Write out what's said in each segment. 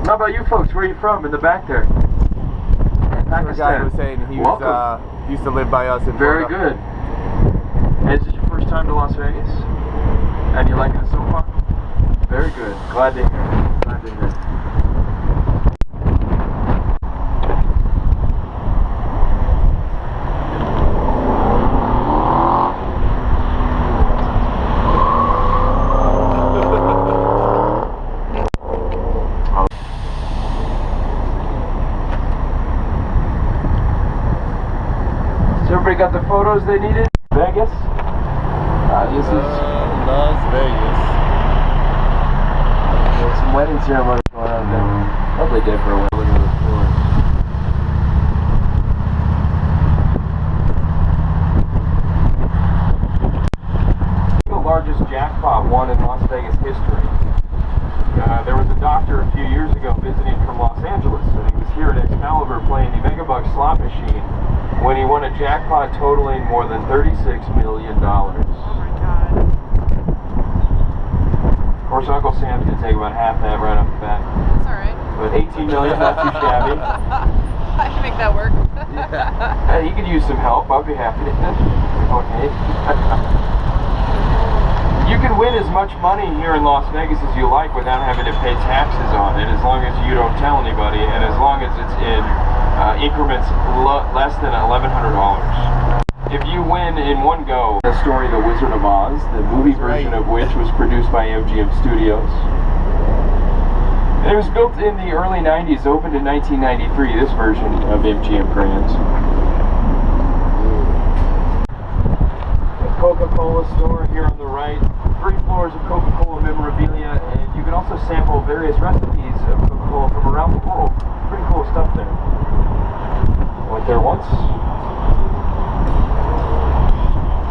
How about you folks? Where are you from in the back there? The guy was saying he was, used to live by us in Florida. Very good. And is this your first time to Las Vegas? And you like it so far? Very good. Glad to hear. Glad to hear. Everybody got the photos they needed? Vegas? This is Las Vegas. There's some wedding ceremonies going on there. Lovely day for a wedding. Look at the floor. The largest jackpot won in Las Vegas history. There was a doctor a few years ago visiting from Los Angeles, and he was here at Excalibur playing the Megabucks slot machine when he won a jackpot totaling more than $36 million. Oh my God. Of course, Uncle Sam's going to take about half that right off the bat. That's alright. But 18 million, not too shabby. I can make that work. Yeah. He could use some help. I'd be happy to. Okay. You can win as much money here in Las Vegas as you like without having to pay taxes on it, as long as you don't tell anybody, and as long as it's in increments less than $1,100. If you win in one go, the story The Wizard of Oz, the movie version of which was produced by MGM Studios. It was built in the early 90s, opened in 1993, this version of MGM Grand. The Coca-Cola store here on the right, 3 floors of Coca-Cola memorabilia, and you can also sample various recipes of Coca-Cola from around the world. Pretty cool stuff there. Went there once.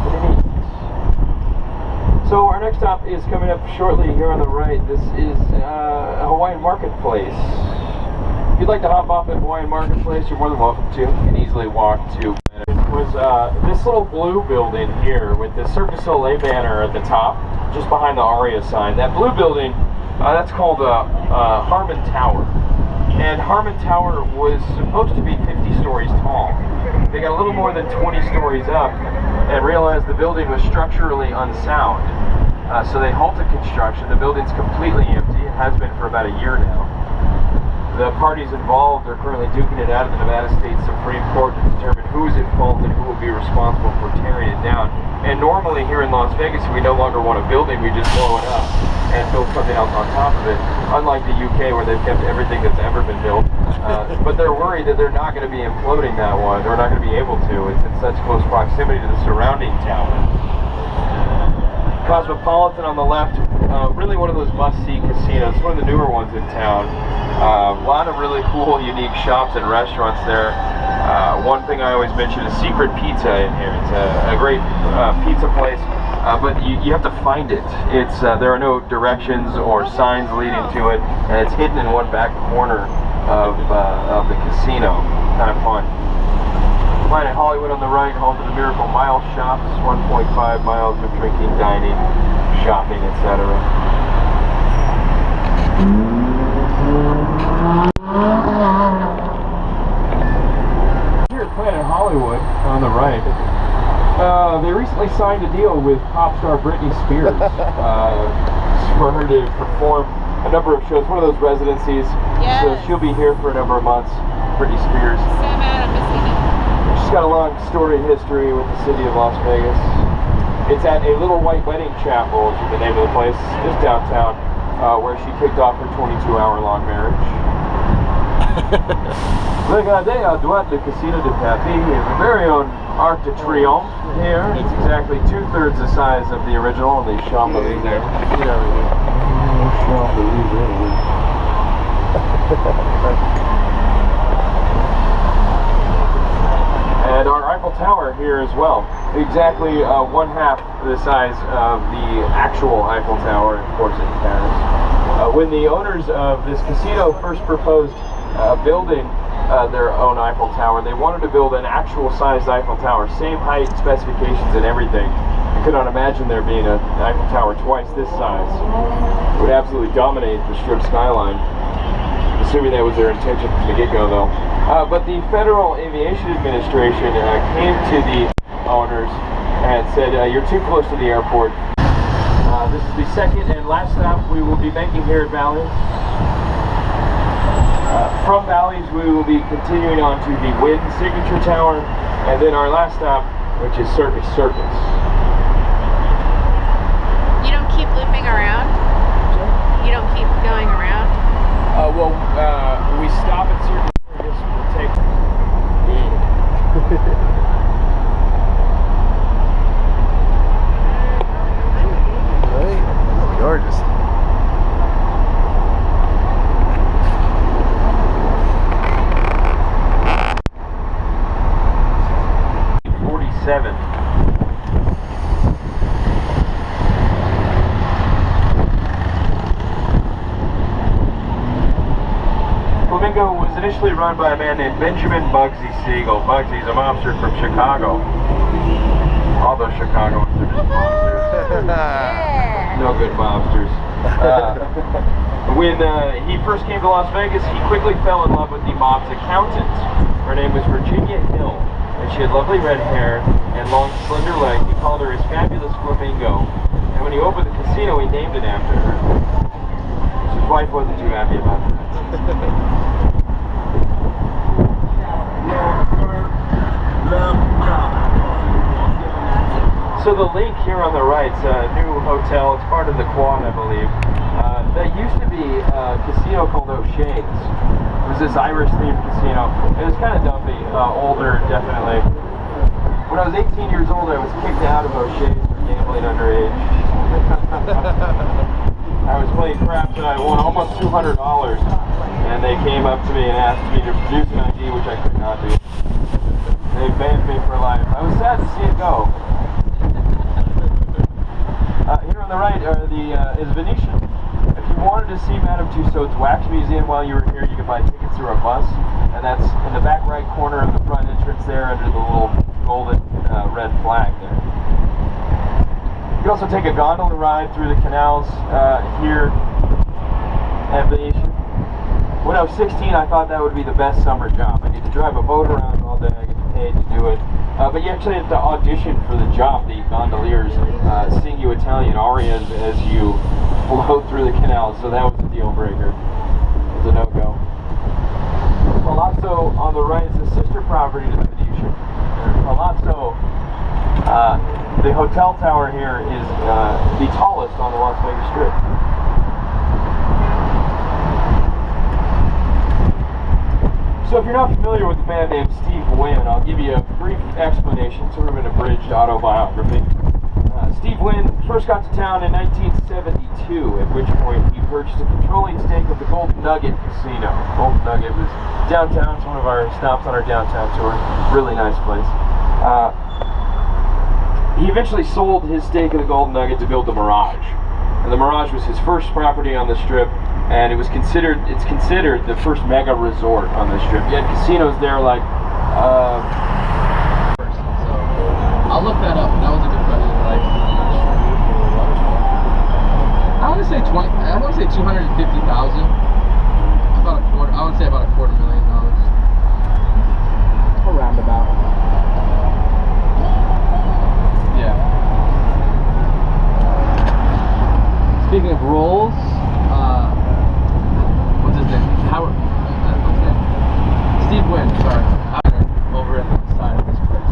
Pretty neat. So our next stop is coming up shortly here on the right. This is a Hawaiian Marketplace. If you'd like to hop off at Hawaiian Marketplace, you're more than welcome to. You can easily walk to. It was this little blue building here with the Circus Circus banner at the top, just behind the Aria sign. That blue building, that's called Harmon Tower. And Harmon Tower was supposed to be 50 stories tall. They got a little more than 20 stories up and realized the building was structurally unsound. So they halted construction. The building's completely empty. It has been for about a year now. The parties involved are currently duking it out of the Nevada State Supreme Court to determine who's at fault and who will be responsible for tearing it down. And normally here in Las Vegas, we no longer want a building, we just blow it up and build something else on top of it. Unlike the UK where they've kept everything that's ever been built. But they're worried that they're not going to be imploding that one. They're not going to be able to. It's in such close proximity to the surrounding tower. Cosmopolitan on the left, really one of those must-see casinos. It's one of the newer ones in town. A lot of really cool, unique shops and restaurants there. One thing I always mention is Secret Pizza in here. It's a great pizza place, but you have to find it. It's there are no directions or signs leading to it, and it's hidden in one back corner of the casino. Kind of fun. Planet Hollywood on the right, home to the Miracle Mile shops, 1.5 miles of drinking, dining, shopping, etc. Here at Planet Hollywood on the right, they recently signed a deal with pop star Britney Spears for her to perform a number of shows, one of those residencies. Yes. So she'll be here for a number of months, Britney Spears. So mad I'm missing it. She's got a long storied history with the city of Las Vegas. It's at a Little White Wedding Chapel, is the name of the place, just downtown, where she kicked off her 22-hour-long marriage. Regardez à droite le Casino de Paris, the very own Arc de Triomphe here. It's exactly 2/3 the size of the original, the Champs-Élysées. And our Eiffel Tower here as well. Exactly 1/2 the size of the actual Eiffel Tower, of course, in Paris. When the owners of this casino first proposed building their own Eiffel Tower, they wanted to build an actual sized Eiffel Tower, same height, specifications, and everything. I could not imagine there being an Eiffel Tower twice this size. It would absolutely dominate the Strip skyline. The assuming that was their intention from the get-go, though. But the Federal Aviation Administration came to the owners and said, you're too close to the airport. This is the second and last stop we will be making here at Bally's. From Bally's, we will be continuing on to the Wynn Signature Tower, and then our last stop, which is Circus Circus. You don't keep looping around? You don't keep going around? We stop at Circus Circus, we'll take... Gorgeous. Flamingo was initially run by a man named Benjamin Bugsy Siegel. Bugsy's a mobster from Chicago. All those Chicagoans are just mobsters. No good mobsters. When he first came to Las Vegas, he quickly fell in love with the mob's accountant. Her name was Virginia Hill, and she had lovely red hair and long, slender legs. He called her his fabulous Flamingo, and when he opened the casino, he named it after her. His wife wasn't too happy about that. So the Linq here on the right is a new hotel. It's part of the Quad, I believe. That used to be a casino called O'Shea's. It was this Irish-themed casino. It was kind of dumpy, older, definitely. When I was 18 years old, I was kicked out of O'Shea's for gambling underage. I was playing craps and I won almost $200, and they came up to me and asked me to produce an ID, which I could not do. They banned me for life. I was sad to see it go. Here on the right is Venetian. If you wanted to see Madame Tussauds Wax Museum while you were here, you could buy tickets through a bus, and that's in the back right corner of the front entrance there under the little golden red flag there. You can also take a gondola ride through the canals here at Venetian. When I was 16, I thought that would be the best summer job. I get to drive a boat around all day, I get paid to do it. But you actually have to audition for the job. The gondoliers sing you Italian arias as you float through the canals, so that was a deal breaker. It's a no-go. Palazzo on the right is a sister property to the Venetian. Palazzo, the hotel tower here is the tallest on the Las Vegas Strip. So if you're not familiar with a man named Steve Wynn, I'll give you a brief explanation, sort of an abridged autobiography. Steve Wynn first got to town in 1972, at which point he purchased a controlling stake of the Golden Nugget Casino. Golden Nugget was downtown. It's one of our stops on our downtown tour. Really nice place. He eventually sold his stake of the Golden Nugget to build the Mirage. And the Mirage was his first property on the Strip, and it's considered the first mega resort on the Strip. You had casinos there like So I'll look that up. That was a good question. Like, I want to say 250,000. About a quarter. I would say about $250,000. Around about. Yeah. Speaking of rolls, what's his name? Howard. What's his name? Steve Wynn. Sorry. Over at the side of this place.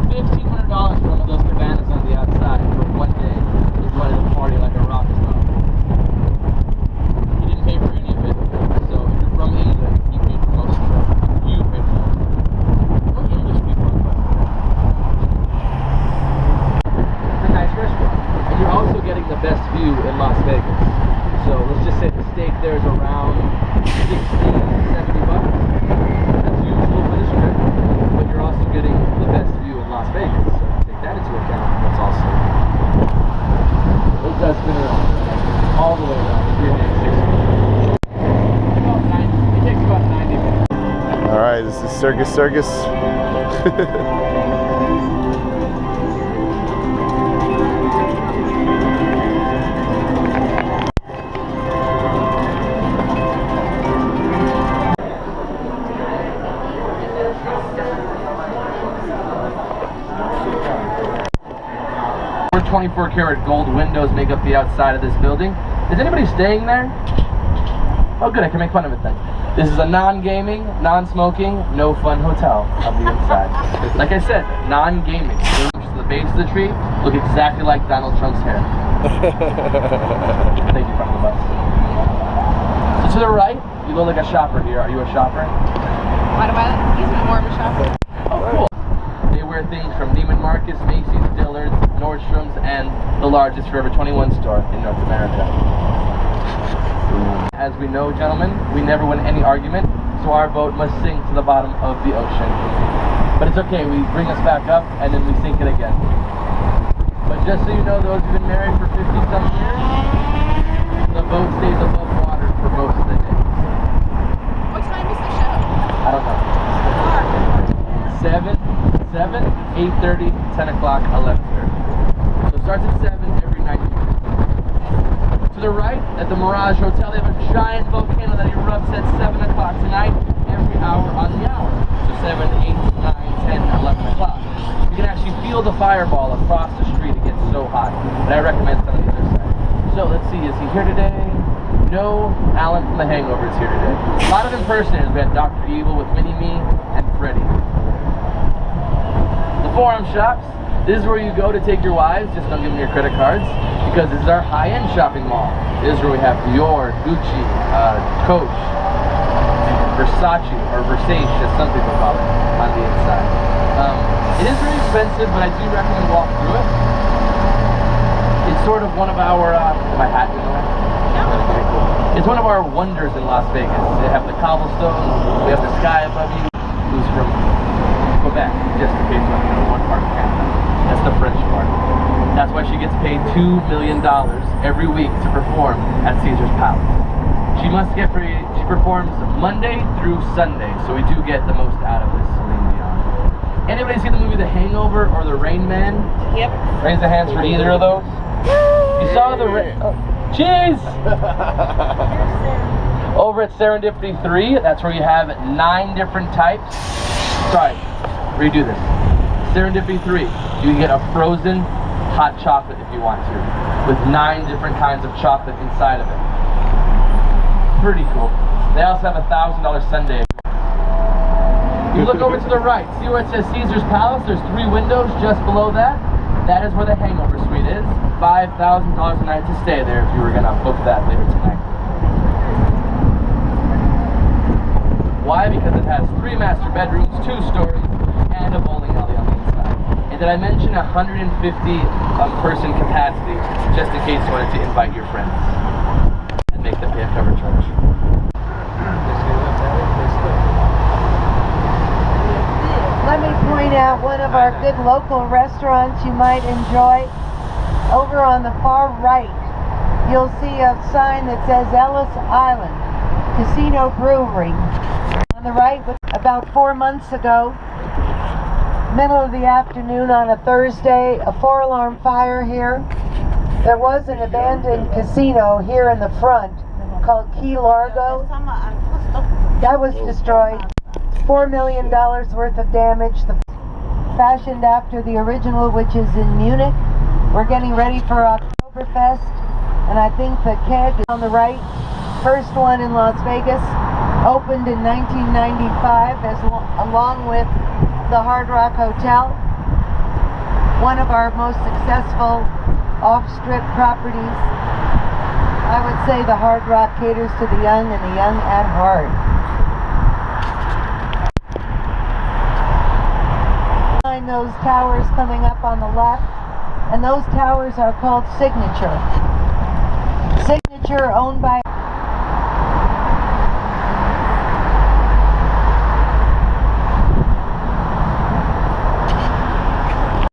$1,500 for one of those cabanas on the outside for one day. He wanted to party like a rock star. He didn't pay for any of it. So if you're from England, he paid for most of it. You paid for most of it. Most English people are fun. It's a nice restaurant. And you're also getting the best view in Las Vegas. So let's just say the steak there is around $60, $70. That's usual for the Strip. But you're also getting the best view in Las Vegas. So take that into account. That's also. It does spin around. All the way around. It takes about 90 minutes. Alright, this is Circus Circus. 24 karat gold windows make up the outside of this building. Is anybody staying there? Oh good, I can make fun of it then. This is a non-gaming, non-smoking, no fun hotel on the inside. Like I said, non-gaming. To the base of the tree, look exactly like Donald Trump's hair. Thank you, front of the bus. So to the right, you look like a shopper here. Are you a shopper? Why do I? He's more of a shopper. Oh, cool. They wear things from Neiman Marcus, Macy's, Dillard's, Nordstrom's, and the largest Forever 21 store in North America. As we know, gentlemen, we never win any argument, so our boat must sink to the bottom of the ocean. But it's okay, we bring us back up, and then we sink it again. But just so you know, those who've been married for 50-some years, the boat stays above water for most of the day. What time is the show? I don't know. 7, 8:30, 10 o'clock, 11:30. So it starts at 7 every night. To the right, at the Mirage Hotel, they have a giant volcano that erupts at 7 o'clock tonight, every hour on the hour. So 7, 8, 9, 10, 11 o'clock. You can actually feel the fireball across the street. It gets so hot. But I recommend it on the other side. So let's see, is he here today? No, Alan from the Hangover is here today. A lot of impersonators. We had Dr. Evil with Mini-Me and Freddy. The Forum Shops. This is where you go to take your wives, just don't give them your credit cards, because this is our high-end shopping mall. This is where we have Dior, Gucci, Coach, Versace, or Versace, as some people call it, on the inside. It is very expensive, but I do recommend walk through it. It's sort of one of our, my hat in the way? Okay, cool. It's one of our wonders in Las Vegas. They have the cobblestones, we have the sky above you, who's from Quebec, just in case you don't know one part of Canada. That's the French part. That's why she gets paid $2 million every week to perform at Caesar's Palace. She must get free. She performs Monday through Sunday, so we do get the most out of this Celine Dion. Anybody see the movie The Hangover or The Rain Man? Yep. Raise the hands for either of those. You saw the cheese! Over at Serendipity 3, that's where you have 9 different types. Sorry, redo this. Serendipity 3, you can get a frozen hot chocolate if you want to, with 9 different kinds of chocolate inside of it. Pretty cool. They also have a $1,000 sundae. You look over to the right, see where it says Caesar's Palace? There's 3 windows just below that. That is where the Hangover Suite is. $5,000 a night to stay there if you were gonna book that later tonight. Why? Because it has 3 master bedrooms, 2 stories, and a bowling alley on the inside. And did I mention 150 person capacity, just in case you wanted to invite your friends and make them pay a cover charge. Let me point out one of our good local restaurants you might enjoy. Over on the far right, you'll see a sign that says Ellis Island Casino Brewery. On the right, about 4 months ago, middle of the afternoon on a Thursday, a 4-alarm fire here. There was an abandoned casino here in the front called Key Largo. That was destroyed. $4 million worth of damage. Fashioned after the original, which is in Munich. We're getting ready for Oktoberfest, and I think the keg is on the right. First one in Las Vegas, opened in 1995 along with the Hard Rock Hotel. One of our most successful off-strip properties. I would say the Hard Rock caters to the young and the young at heart. Those towers coming up on the left, and those towers are called Signature. Signature owned by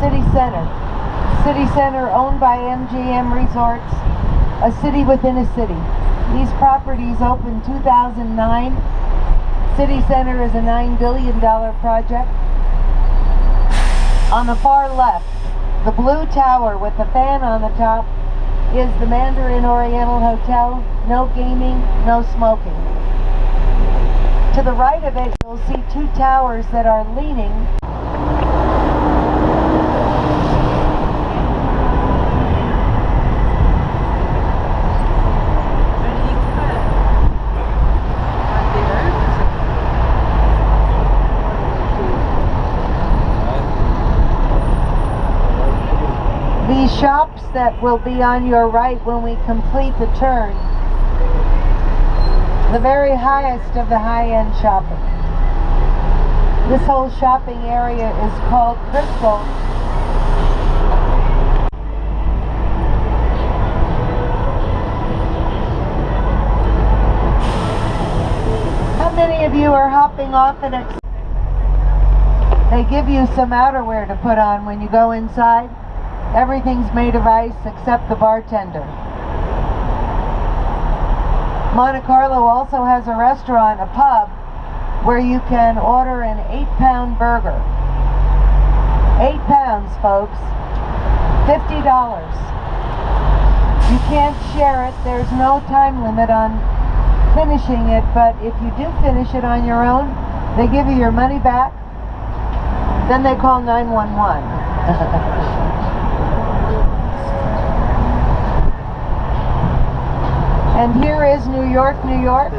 CityCenter. CityCenter owned by MGM Resorts, a city within a city. These properties opened 2009. CityCenter is a $9 billion project. On the far left, the blue tower with the fan on the top is the Mandarin Oriental Hotel. No gaming, no smoking. To the right of it, you'll see 2 towers that are leaning. that will be on your right when we complete the turn. The very highest of the high-end shopping. This whole shopping area is called Crystal. How many of you are hopping off at They give you some outerwear to put on when you go inside. Everything's made of ice except the bartender. Monte Carlo also has a restaurant, a pub, where you can order an 8-pound burger. 8 pounds, folks. $50. You can't share it. There's no time limit on finishing it, but if you do finish it on your own, they give you your money back. Then they call 911. And here is New York, New York.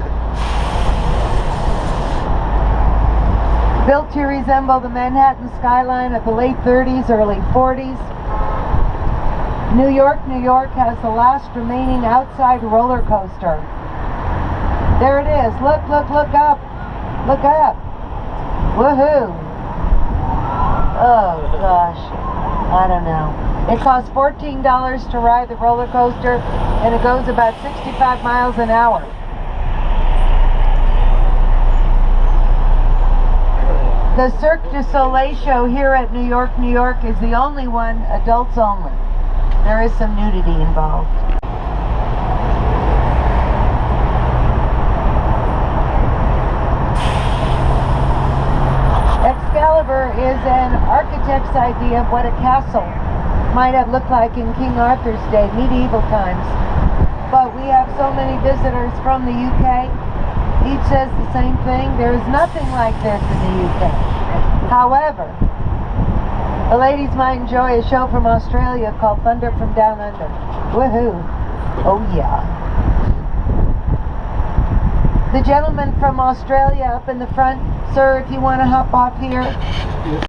Built to resemble the Manhattan skyline of the late 30s, early 40s. New York, New York has the last remaining outside roller coaster. There it is. Look, look, look up. Look up. Woohoo. Oh gosh. I don't know. It costs $14 to ride the roller coaster, and it goes about 65 miles an hour. The Cirque du Soleil show here at New York, New York is the only one, adults only. There is some nudity involved. Excalibur is an architect's idea of what a castle might have looked like in King Arthur's day, medieval times. But we have so many visitors from the UK. Each says the same thing. There is nothing like this in the UK. However, the ladies might enjoy a show from Australia called Thunder from Down Under. Woohoo! Oh yeah. The gentleman from Australia up in the front, sir, if you want to hop off here.